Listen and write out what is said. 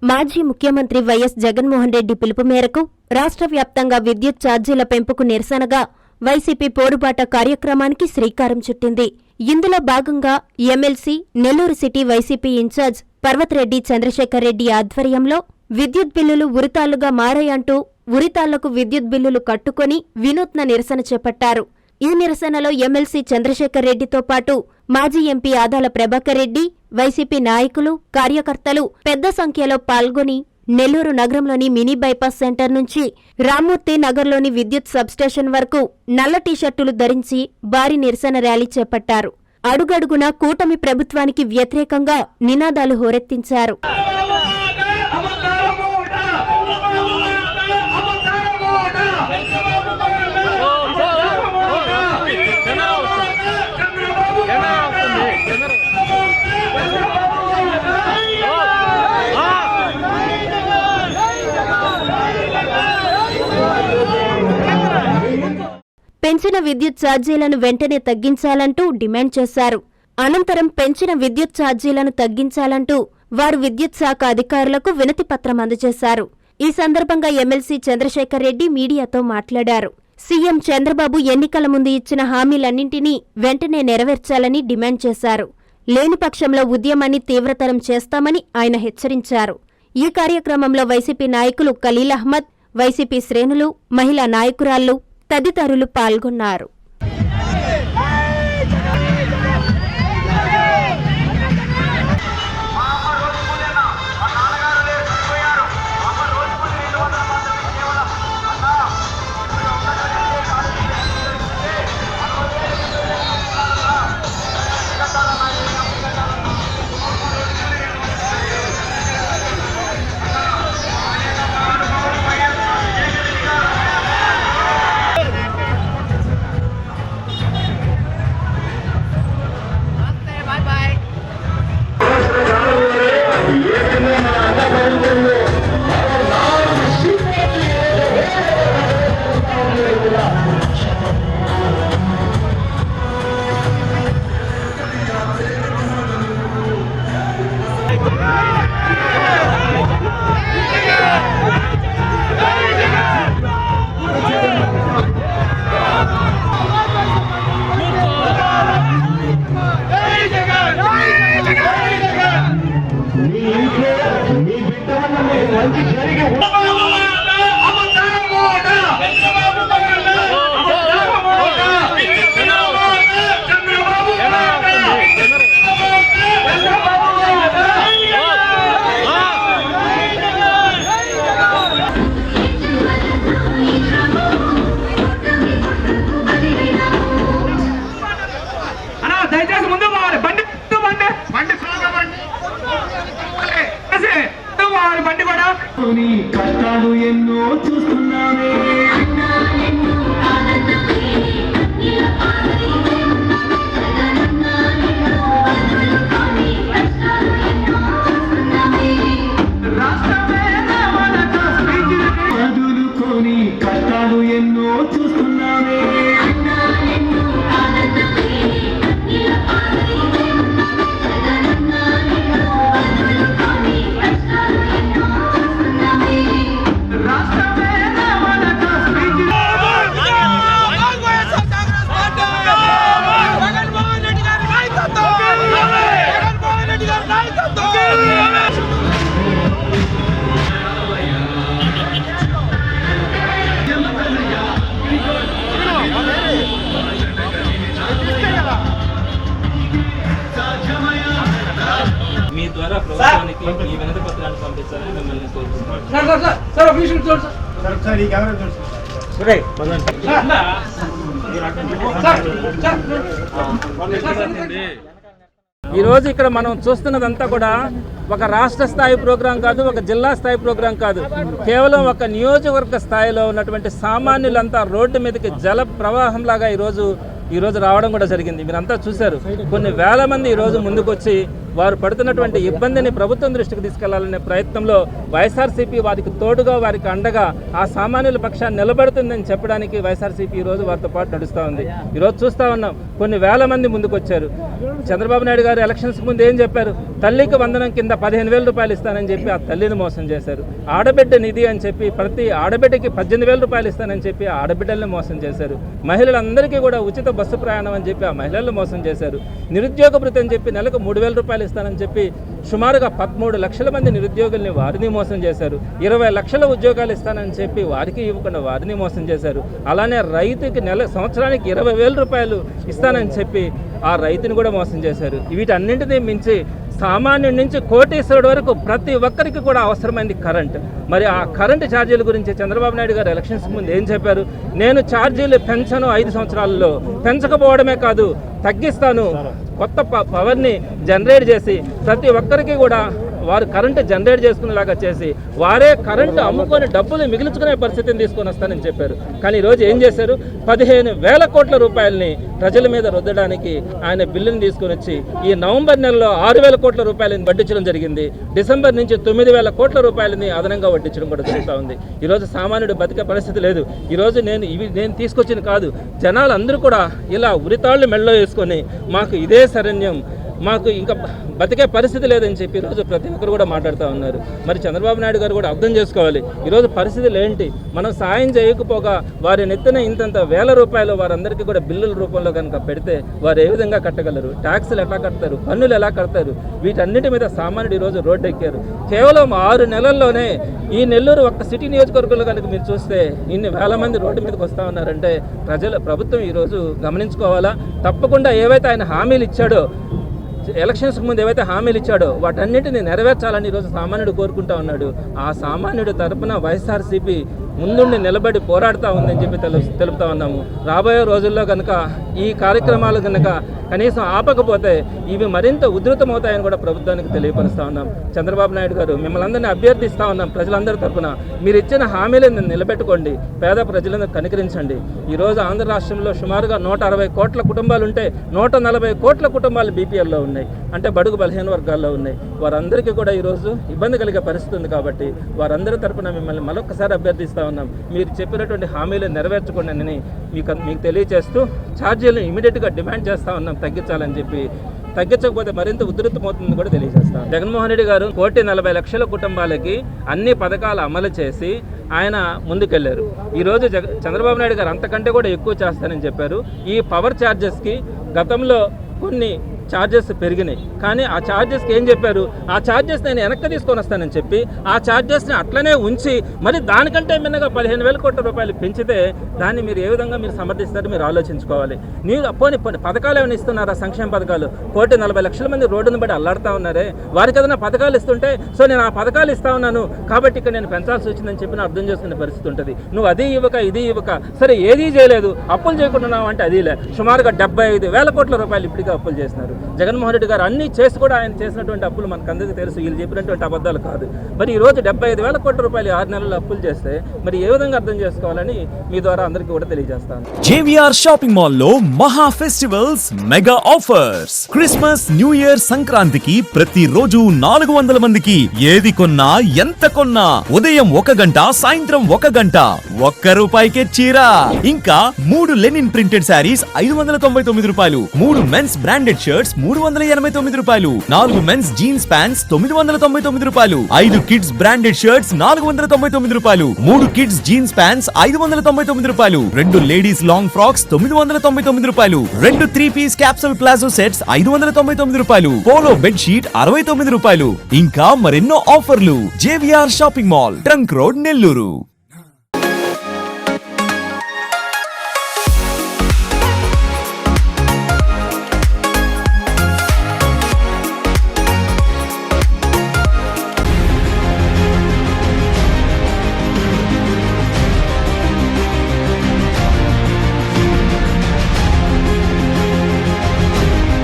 మాజీ ముఖ్యమంత్రి వైఎస్ జగన్మోహన్ రెడ్డి పిలుపు మేరకు రాష్ట్ర వ్యాప్తంగా విద్యుత్ ఛార్జీల పెంపుకు నిరసనగా వైసీపీ పోరుబాట కార్యక్రమానికి శ్రీకారం చుట్టింది. ఇందులో భాగంగా MLC Nellore city YCP incharge Parvathareddy Chandrasekhar Reddy ఆధ్వర్యంలో విద్యుత్ బిల్లులు ఉరితాళ్లుగా మారాయంటూ ఉరితాళ్లకు విద్యుత్ బిల్లులు కట్టుకుని వినూత్న నిరసన చేపట్టారు. ఈ నిరసనలో ఎమ్మెల్సీ చంద్రశేఖర్ రెడ్డితో పాటు మాజీ ఎంపీ ఆదాల ప్రభాకర్ రెడ్డి, వైసీపీ నాయకులు, కార్యకర్తలు పెద్ద సంఖ్యలో పాల్గొని నెల్లూరు నగరంలోని మినీ బైపాస్ సెంటర్ నుంచి రామ్మూర్తి నగర్లోని విద్యుత్ సబ్స్టేషన్ వరకు నల్ల టీషర్టులు ధరించి భారీ నిరసన ర్యాలీ చేపట్టారు. అడుగడుగునా కూటమి ప్రభుత్వానికి వ్యతిరేకంగా నినాదాలు హోరెత్తించారు. పెంచిన విద్యుత్ ఛార్జీలను వెంటనే తగ్గించాలంటూ డిమాండ్ చేశారు. అనంతరం పెంచిన విద్యుత్ ఛార్జీలను తగ్గించాలంటూ వారు విద్యుత్ శాఖ అధికారులకు వినతిపత్రం అందజేశారు. ఈ సందర్భంగా ఎమ్మెల్సీ చంద్రశేఖర్ రెడ్డి మీడియాతో మాట్లాడారు. సీఎం చంద్రబాబు ఎన్నికల ముందు ఇచ్చిన హామీలన్నింటినీ వెంటనే నెరవేర్చాలని డిమాండ్ చేశారు. లేని పక్షంలో ఉద్యమాన్ని తీవ్రతరం చేస్తామని ఆయన హెచ్చరించారు. ఈ కార్యక్రమంలో వైసీపీ నాయకులు ఖలీల్ అహ్మద్, వైసీపీ శ్రేణులు, మహిళా నాయకురాళ్లు తదితరులు పాల్గొన్నారు. కష్టాలు ఎన్నో చూస్తున్నామే, వదులుకొని కష్టాలు ఎన్నో చూస్తున్నామే. మీ ద్వారా ప్రభుత్వానికి ఈ వినతి పత్రాన్ని పంపించాలని మిమ్మల్ని ఈరోజు ఇక్కడ మనం చూస్తున్నదంతా కూడా ఒక రాష్ట్ర స్థాయి ప్రోగ్రాం కాదు, ఒక జిల్లా స్థాయి ప్రోగ్రాం కాదు, కేవలం ఒక నియోజకవర్గ స్థాయిలో ఉన్నటువంటి సామాన్యులంతా రోడ్డు మీదకి జల ప్రవాహంలాగా ఈరోజు రావడం కూడా జరిగింది. మీరంతా చూశారు. కొన్ని వేల మంది ఈరోజు ముందుకొచ్చి వారు పడుతున్నటువంటి ఇబ్బందిని ప్రభుత్వం దృష్టికి తీసుకెళ్లాలనే ప్రయత్నంలో వైఎస్ఆర్సీపీ వారికి తోడుగా వారికి అండగా ఆ సామాన్యుల పక్షాన్ని నిలబడుతుందని చెప్పడానికి వైఎస్ఆర్సీపీ ఈరోజు వారితో పాటు నడుస్తూ ఉంది. ఈరోజు చూస్తూ ఉన్నాం, కొన్ని వేల మంది ముందుకు వచ్చారు. చంద్రబాబు నాయుడు గారు ఎలక్షన్స్కి ముందు ఏం చెప్పారు? తల్లికి వందనం కింద 15,000 రూపాయలు ఇస్తానని చెప్పి ఆ తల్లిని మోసం చేశారు. ఆడబిడ్డ నిధి అని చెప్పి ప్రతి ఆడబిడ్డకి 18,000 రూపాయలు ఇస్తానని చెప్పి ఆ ఆడబిడ్డల్ని మోసం చేశారు. మహిళలందరికీ కూడా ఉచిత బస్సు ప్రయాణం అని చెప్పి ఆ మహిళలను మోసం చేశారు. నిరుద్యోగ భృతి అని చెప్పి నెలకు 3,000 రూపాయలు ఇస్తానని చెప్పి సుమారుగా 13 లక్షల మంది నిరుద్యోగుల్ని వారిని మోసం చేశారు. 20 లక్షల ఉద్యోగాలు ఇస్తానని చెప్పి వారికి ఇవ్వకుండా వారిని మోసం చేశారు. అలానే రైతుకి సంవత్సరానికి 20,000 రూపాయలు ఇస్తానని చెప్పి ఆ రైతుని కూడా మోసం చేశారు. వీటన్నింటినీ మించి సామాన్యుడి నుంచి కోటీశ్వరుడు వరకు ప్రతి ఒక్కరికి కూడా అవసరమైంది కరెంట్. మరి ఆ కరెంటు ఛార్జీల గురించి చంద్రబాబు నాయుడు గారు ఎలక్షన్స్ ముందు ఏం చెప్పారు? నేను ఛార్జీలు పెంచను, 5 సంవత్సరాల్లో పెంచకపోవడమే కాదు తగ్గిస్తాను, కొత్త పవర్ని జనరేట్ చేసి ప్రతి ఒక్కరికి కూడా వారు కరెంటు జనరేట్ చేసుకునేలాగా చేసి వారే కరెంటు అమ్ముకొని డబ్బులు మిగిల్చుకునే పరిస్థితిని తీసుకొని వస్తానని చెప్పారు. కానీ ఈరోజు ఏం చేశారు? 15,000 కోట్ల రూపాయలని ప్రజల మీద రుద్దడానికి ఆయన బిల్లుని తీసుకొని వచ్చి ఈ నవంబర్ నెలలో 6,000 కోట్ల రూపాయలని వడ్డించడం జరిగింది. డిసెంబర్ నుంచి 9,000 కోట్ల రూపాయలని అదనంగా వడ్డించడం కూడా జరుగుతూ ఉంది. ఈరోజు సామాన్యుడు బతికే పరిస్థితి లేదు. ఈరోజు నేను తీసుకొచ్చింది కాదు, జనాలు అందరూ కూడా ఇలా ఉరితాళ్ళు మెళ్ళలో వేసుకొని మాకు ఇదే శరణ్యం, మాకు ఇంకా బతికే పరిస్థితి లేదని చెప్పి ఈరోజు ప్రతి ఒక్కరు కూడా మాట్లాడుతూ ఉన్నారు. మరి చంద్రబాబు నాయుడు గారు కూడా అర్థం చేసుకోవాలి, ఈరోజు పరిస్థితులు ఏంటి. మనం సాయం చేయకపోగా వారి నెత్తిన ఇంతంత వేల రూపాయలు వారందరికీ కూడా బిల్లుల రూపంలో కనుక పెడితే వారు ఏ విధంగా కట్టగలరు? ట్యాక్సులు ఎట్లా కడతారు? పన్నులు ఎలా కడతారు? వీటన్నిటి మీద సామాన్యుడు ఈరోజు రోడ్డు ఎక్కారు. కేవలం 6 నెలల్లోనే ఈ నెల్లూరు ఒక్క సిటీ నియోజకవర్గంలో కనుక మీరు చూస్తే ఇన్ని వేల మంది రోడ్డు మీదకి వస్తూ ఉన్నారంటే ప్రభుత్వం ఈరోజు గమనించుకోవాలా. తప్పకుండా ఏవైతే ఆయన హామీలు ఇచ్చాడో, ఎలక్షన్స్కి ముందు ఏవైతే హామీలు ఇచ్చాడో వాటన్నిటిని నెరవేర్చాలని ఈరోజు సామాన్యుడు కోరుకుంటా ఉన్నాడు. ఆ సామాన్యుడు తరపున వైఎస్ఆర్సీపీ ముందుండి నిలబడి పోరాడుతూ ఉందని చెప్పి తెలుపుతా ఉన్నాము. రాబోయే రోజుల్లో కనుక ఈ కార్యక్రమాలు కనుక కనీసం ఆపకపోతే ఇవి మరింత ఉధృతమవుతాయని కూడా ప్రభుత్వానికి తెలియపరుస్తూ ఉన్నాం. చంద్రబాబు నాయుడు గారు, మిమ్మల్ని అందరినీ అభ్యర్థిస్తూ ఉన్నాం, ప్రజలందరి తరఫున మీరు ఇచ్చిన హామీలను నిలబెట్టుకోండి, పేద ప్రజలను కనికరించండి. ఈరోజు ఆంధ్ర రాష్ట్రంలో సుమారుగా 160 కోట్ల కుటుంబాలు ఉంటే 140 కోట్ల కుటుంబాలు బీపీఎల్లో ఉన్నాయి, అంటే బడుగు బలహీన వర్గాల్లో ఉన్నాయి. వారందరికీ కూడా ఈరోజు ఇబ్బంది కలిగే పరిస్థితి ఉంది. కాబట్టి వారందరి తరఫున మిమ్మల్ని మరొకసారి అభ్యర్థిస్తూ ఉన్నాం, మీరు చెప్పినటువంటి హామీలు నెరవేర్చుకోండి అని మీకు తెలియజేస్తూ ఛార్జీలను ఇమీడియట్గా డిమాండ్ చేస్తూ ఉన్నాం తగ్గించాలని చెప్పి. తగ్గించకపోతే మరింత ఉధృతమవుతుందని కూడా తెలియజేస్తాం. జగన్మోహన్ రెడ్డి గారు 1,40,00,000 కుటుంబాలకి అన్ని పథకాలు అమలు చేసి ఆయన ముందుకెళ్లారు. ఈరోజు చంద్రబాబు నాయుడు గారు అంతకంటే కూడా ఎక్కువ చేస్తానని చెప్పారు. ఈ పవర్ ఛార్జెస్కి గతంలో కొన్ని ఛార్జెస్ పెరిగినాయి, కానీ ఆ ఛార్జెస్కి ఏం చెప్పారు? ఆ ఛార్జెస్ నేను వెనక్కి తీసుకొని వస్తానని చెప్పి ఆ ఛార్జెస్ని అట్లనే ఉంచి మరి దానికంటే మిన్నగా 15,000 కోట్ల రూపాయలు పెంచితే దాన్ని మీరు ఏ విధంగా మీరు సమర్థిస్తారో మీరు ఆలోచించుకోవాలి. మీరు పోనీ పథకాలు ఏమైనా ఇస్తున్నారా? సంక్షేమ పథకాలు 1,40,00,000 మంది రోడ్డును బట్టి అల్లాడుతూ ఉన్నారే, వారికి ఏదైనా పథకాలు ఇస్తుంటే సో నేను ఆ పథకాలు ఇస్తా ఉన్నాను కాబట్టి ఇక్కడ నేను పెంచాల్సి వచ్చిందని చెప్పి అర్థం చేసుకునే పరిస్థితి ఉంటుంది. నువ్వు అది ఇవ్వక ఇది ఇవ్వక సరే ఏదీ చేయలేదు, అప్పులు చేయకుంటున్నావు అంటే అది లే. సుమారుగా 75,000 కోట్ల రూపాయలు ఇప్పటికే అప్పులు చేస్తున్నారు జగన్మోహన్ రెడ్డి గారు. అన్ని చేసి కూడా ఆయన చేసినటువంటి అప్పులు మనకు అందరికీ తెలుసు, వీళ్ళు చెప్పినటువంటి అబద్ధాలు కాదు. మరి ఈరోజు 75,000 కోట్ల రూపాయలు 6 నెలల్లో అప్పులు చేస్తే మరి ఏ విధంగా అర్థం చేసుకోవాలని మీ ద్వారా అందరికీ కూడా తెలియజేస్తాను. జేవిఆర్ షాపింగ్ మాల్ లో మహా festivals mega offers. Christmas, new year, సంక్రాంతికి ప్రతిరోజు 400 మందికి ఏది కొన్నా ఎంత కొన్నా ఉదయం 1 గంట, సాయంత్రం 1 గంట, ₹1 చీర. ఇంకా 3 లెనిన్ ప్రింటెడ్ శారీస్ 599 రూపాయలు, 3 మెన్స్ బ్రాండెడ్ షర్ట్స్ 389 రూపాయలు, 4 మెన్స్ జీన్స్ ప్యాంట్స్ 999 రూపాయలు, 5 కిడ్స్ బ్రాండెడ్ షర్ట్స్ 499 రూపాయలు, 3 కిడ్స్ జీన్స్ ప్యాంట్స్ 599 రూపాయలు, 2 లేడీస్ లాంగ్ ఫ్రాక్స్ 999 రూపాయలు, 2 3-పీస్ క్యాప్సూల్ ప్లాజో సెట్స్ 599 రూపాయలు, పోలో బెడ్ షీట్ 69 రూపాయలు. ఇంకా మరెన్నో ఆఫర్లు. JVR shopping mall, trunk road, Nellore.